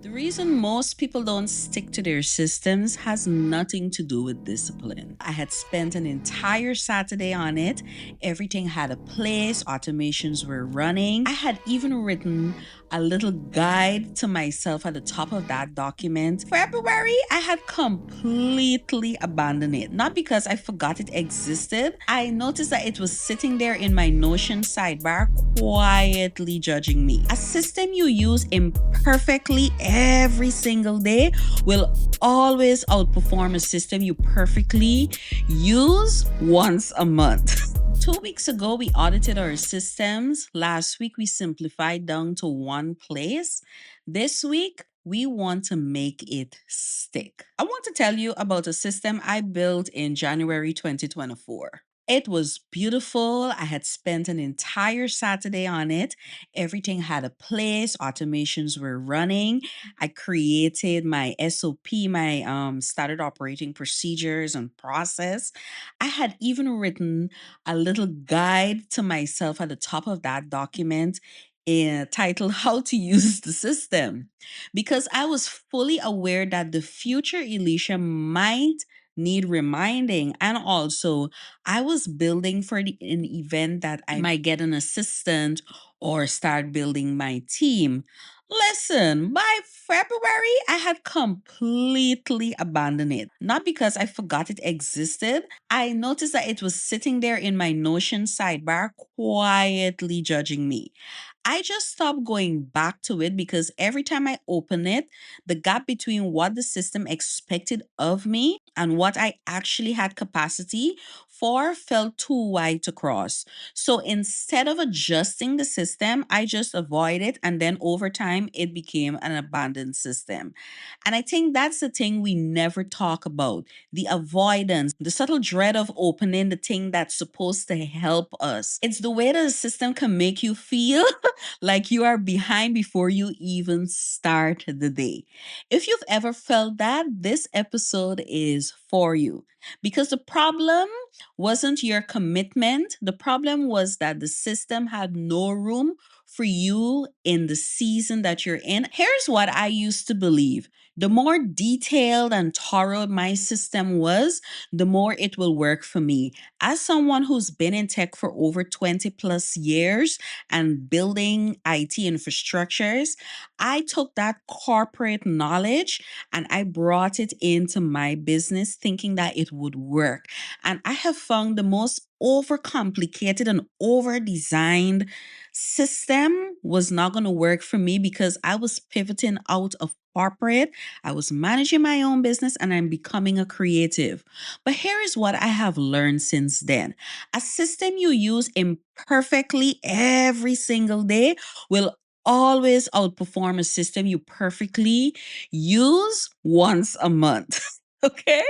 The reason most people don't stick to their systems has nothing to do with discipline. I had spent an entire Saturday on it. Everything had a place, automations were running. I had even written a little guide to myself at the top of that document. February, I had completely abandoned it. Not because I forgot it existed. I noticed that it was sitting there in my Notion sidebar, quietly judging me. A system you use imperfectly every single day will always outperform a system you perfectly use once a month. 2 weeks ago, we audited our systems. Last week, we simplified down to one place. This week, we want to make it stick. I want to tell you about a system I built in January 2024. It was beautiful. I had spent an entire Saturday on it. Everything had a place, automations were running. I created my SOP, my started operating procedures and process. I had even written a little guide to myself at the top of that document titled How to Use the System, because I was fully aware that the future Alicia might need reminding. And also, I was building for an event that I might get an assistant or start building my team. Listen, by February, I had completely abandoned it. Not because I forgot it existed. I noticed that it was sitting there in my Notion sidebar, quietly judging me. I just stopped going back to it because every time I open it, the gap between what the system expected of me and what I actually had capacity for felt too wide to cross. So instead of adjusting the system, I just avoid it. And then over time, it became an abandoned system. And I think that's the thing we never talk about, the avoidance, the subtle dread of opening the thing that's supposed to help us. It's the way that the system can make you feel like you are behind before you even start the day. If you've ever felt that, this episode is for you. Because the problem wasn't your commitment, the problem was that the system had no room for you in the season that you're in. Here's what I used to believe: the more detailed and thorough my system was, the more it will work for me. As someone who's been in tech for over 20 plus years and building IT infrastructures, I took that corporate knowledge and I brought it into my business thinking that it would work. And I have found the most overcomplicated and over designed system was not going to work for me because I was pivoting out of corporate. I was managing my own business and I'm becoming a creative. But here is what I have learned since then: a system you use imperfectly every single day will always outperform a system you perfectly use once a month. Okay?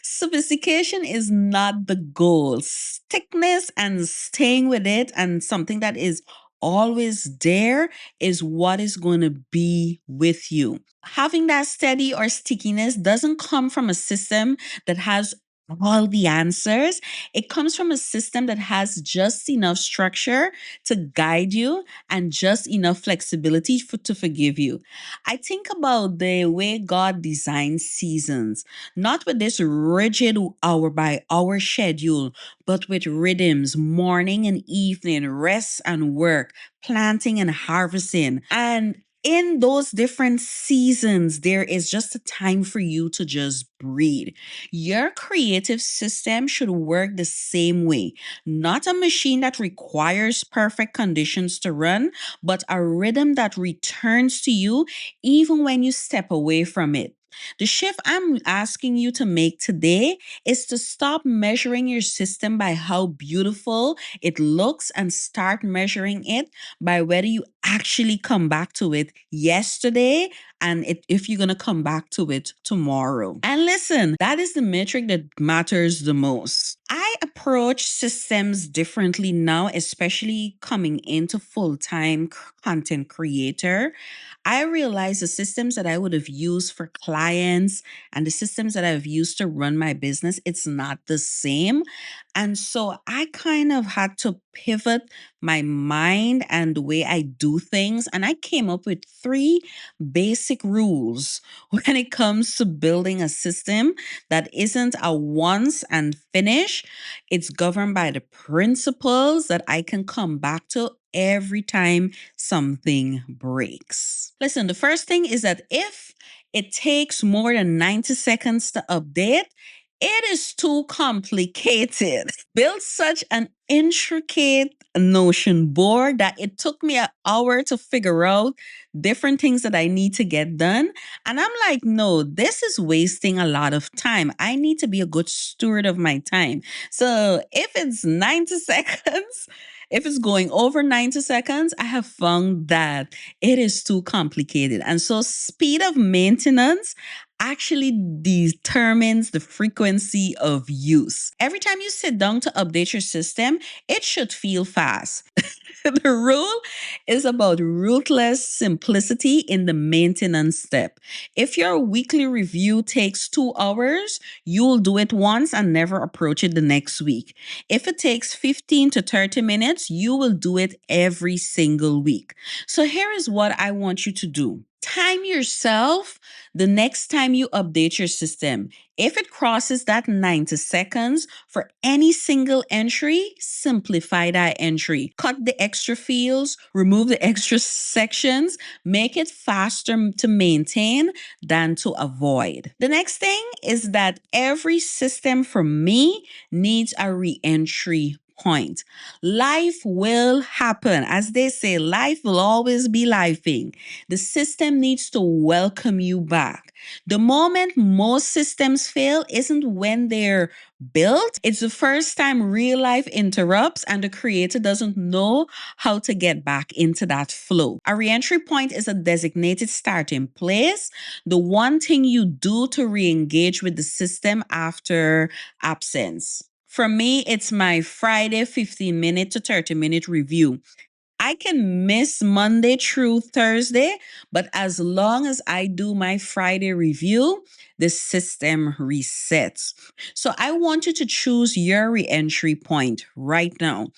Sophistication is not the goal. Stickness and staying with it and something that is always there is what is going to be with you. Having that steady or stickiness doesn't come from a system that has all the answers. It comes from a system that has just enough structure to guide you and just enough flexibility to forgive you. I think about the way God designs seasons, not with this rigid hour by hour schedule, but with rhythms, morning and evening, rest and work, planting and harvesting. And in those different seasons, there is just a time for you to just breathe. Your creative system should work the same way, not a machine that requires perfect conditions to run, but a rhythm that returns to you even when you step away from it. The shift I'm asking you to make today is to stop measuring your system by how beautiful it looks and start measuring it by whether you actually come back to it yesterday and if you're going to come back to it tomorrow. And listen, that is the metric that matters the most. I approach systems differently now, especially coming into full-time content creator. I realize the systems that I would have used for clients and the systems that I've used to run my business, it's not the same. And so I kind of had to pivot my mind and the way I do things. And I came up with three basic basic rules when it comes to building a system that isn't a once and finish. It's governed by the principles that I can come back to every time something breaks. Listen, the first thing is that if it takes more than 90 seconds to update, it is too complicated. Built such an intricate Notion board that it took me an hour to figure out different things that I need to get done. And I'm like, no, this is wasting a lot of time. I need to be a good steward of my time. So if it's 90 seconds, if it's going over 90 seconds, I have found that it is too complicated. And so speed of maintenance actually determines the frequency of use. Every time you sit down to update your system, it should feel fast. The rule is about ruthless simplicity in the maintenance step. If your weekly review takes 2 hours, you'll do it once and never approach it the next week. If it takes 15 to 30 minutes, you will do it every single week. So here is what I want you to do. Time yourself the next time you update your system. If it crosses that 90 seconds for any single entry, simplify that entry. Cut the extra fields, remove the extra sections, make it faster to maintain than to avoid. The next thing is that every system for me needs a re-entry point. Life will happen. As they say, life will always be lifing. The system needs to welcome you back. The moment most systems fail isn't when they're built. It's the first time real life interrupts and the creator doesn't know how to get back into that flow. A reentry point is a designated starting place, the one thing you do to re-engage with the system after absence. For me, it's my Friday 15-minute to 30-minute review. I can miss Monday through Thursday, but as long as I do my Friday review, the system resets. So I want you to choose your reentry point right now.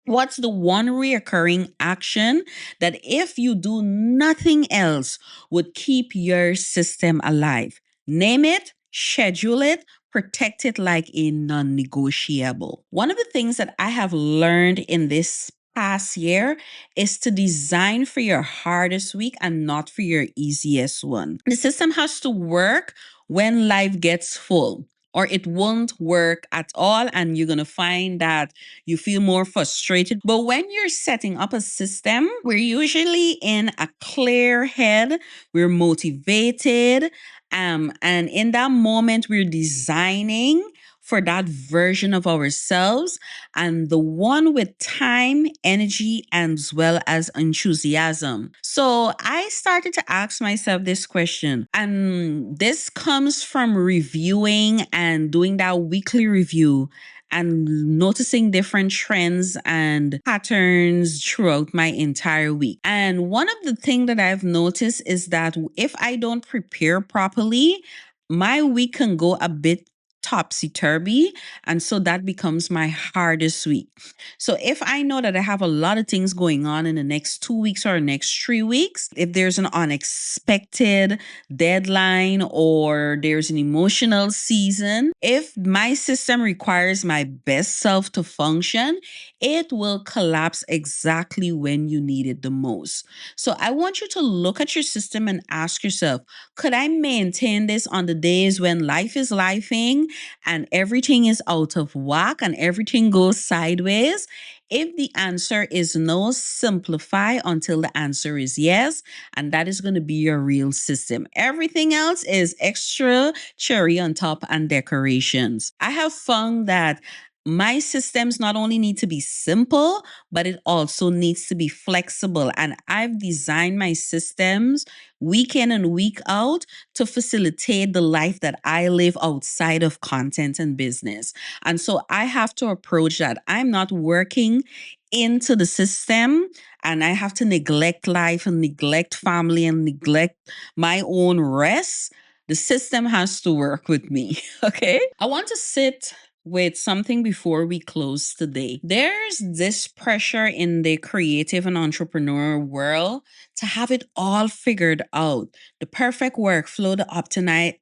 What's the one reoccurring action that, if you do nothing else, would keep your system alive? Name it, schedule it, protect it like a non negotiable. One of the things that I have learned in this past year is to design for your hardest week and not for your easiest one. The system has to work when life gets full, or it won't work at all, and you're going to find that you feel more frustrated. But when you're setting up a system, we're usually in a clear head, we're motivated, and in that moment, we're designing for that version of ourselves, and the one with time, energy, as well as enthusiasm. So I started to ask myself this question, and this comes from reviewing and doing that weekly review and noticing different trends and patterns throughout my entire week. And one of the things that I've noticed is that if I don't prepare properly, my week can go a bit topsy-turvy, and so that becomes my hardest week. So if I know that I have a lot of things going on in the next 2 weeks or next 3 weeks, if there's an unexpected deadline or there's an emotional season, if my system requires my best self to function, it will collapse exactly when you need it the most. So I want you to look at your system and ask yourself, could I maintain this on the days when life is lifing and everything is out of whack and everything goes sideways? If the answer is no, simplify until the answer is yes, and that is going to be your real system. Everything else is extra cherry on top and decorations. I have found that my systems not only need to be simple, but it also needs to be flexible. And I've designed my systems week in and week out to facilitate the life that I live outside of content and business. And so I have to approach that. I'm not working into the system and I have to neglect life and neglect family and neglect my own rest. The system has to work with me. Okay. I want to sit with something before we close today. There's this pressure in the creative and entrepreneur world to have it all figured out. The perfect workflow, the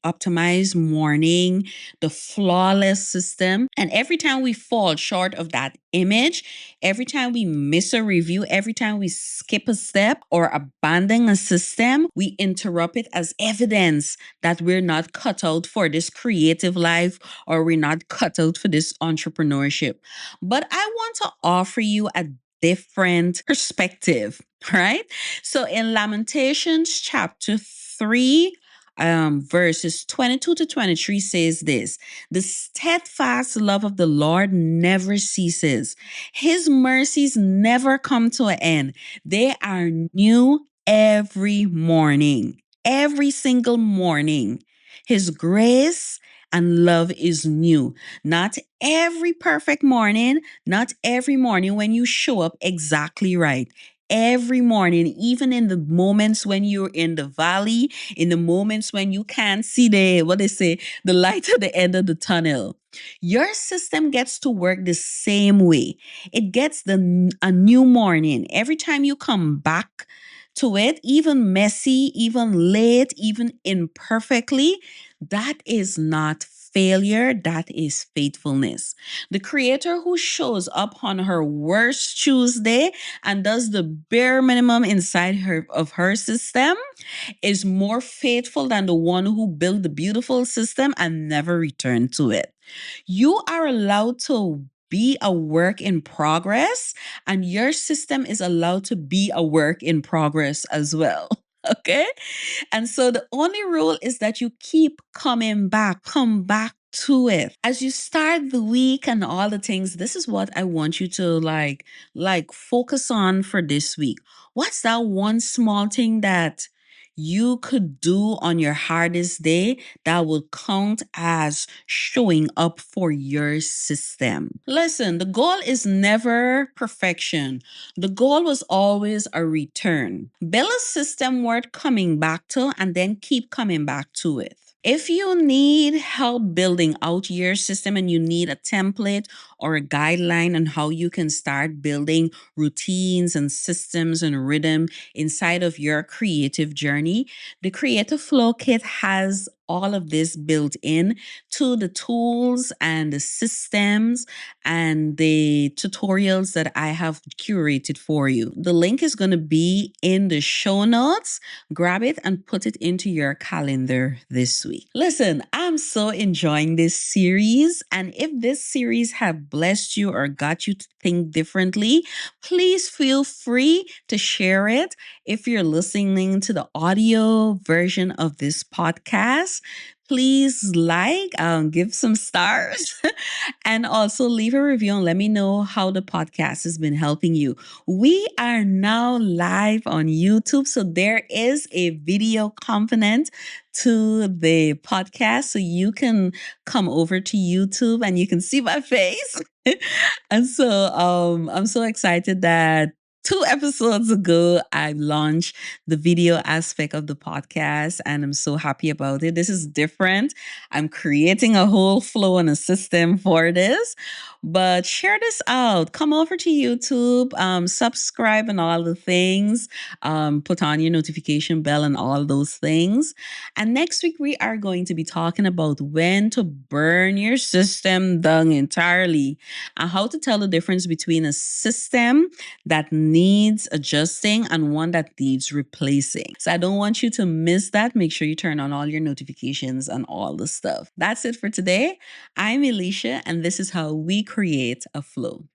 optimized morning, the flawless system. And every time we fall short of that image, every time we miss a review, every time we skip a step or abandon a system, we interrupt it as evidence that we're not cut out for this creative life or we're not cut out for this entrepreneurship. But I want to offer you a different perspective, right? So in Lamentations chapter 3, verses 22 to 23 says this: the steadfast love of the Lord never ceases, his mercies never come to an end. They are new every morning, every single morning. His grace and love is new. Not every perfect morning, not every morning when you show up exactly right. Every morning, even in the moments when you're in the valley, in the moments when you can't see what they say, the light at the end of the tunnel, your system gets to work the same way. It gets a new morning every time you come back to it, even messy, even late, even imperfectly. That is not failure, that is faithfulness. The creator who shows up on her worst Tuesday and does the bare minimum inside her system is more faithful than the one who built the beautiful system and never returned to it. You are allowed to be a work in progress, and your system is allowed to be a work in progress as well. Okay? And so the only rule is that you keep coming back, come back to it. As you start the week and all the things, this is what I want you to focus on for this week. What's that one small thing that you could do on your hardest day that will count as showing up for your system? Listen, the goal is never perfection. The goal was always a return. Build a system worth coming back to and then keep coming back to it. If you need help building out your system and you need a template or a guideline on how you can start building routines and systems and rhythm inside of your creative journey, the Creative Flow Kit has all of this built in to the tools and the systems and the tutorials that I have curated for you. The link is going to be in the show notes. Grab it and put it into your calendar this week. Listen, I'm so enjoying this series. And if this series have blessed you or got you to think differently, please feel free to share it. If you're listening to the audio version of this podcast, please give some stars, and also leave a review and let me know how the podcast has been helping you. We are now live on YouTube, so there is a video component to the podcast, so you can come over to YouTube and you can see my face. And so I'm so excited that 2 episodes ago, I launched the video aspect of the podcast, and I'm so happy about it. This is different. I'm creating a whole flow and a system for this. But share this out. Come over to YouTube, subscribe and all the things, put on your notification bell and all those things. And next week, we are going to be talking about when to burn your system down entirely and how to tell the difference between a system that needs adjusting and one that needs replacing. So I don't want you to miss that. Make sure you turn on all your notifications and all the stuff. That's it for today. I'm Alicia, and this is how we create a flow.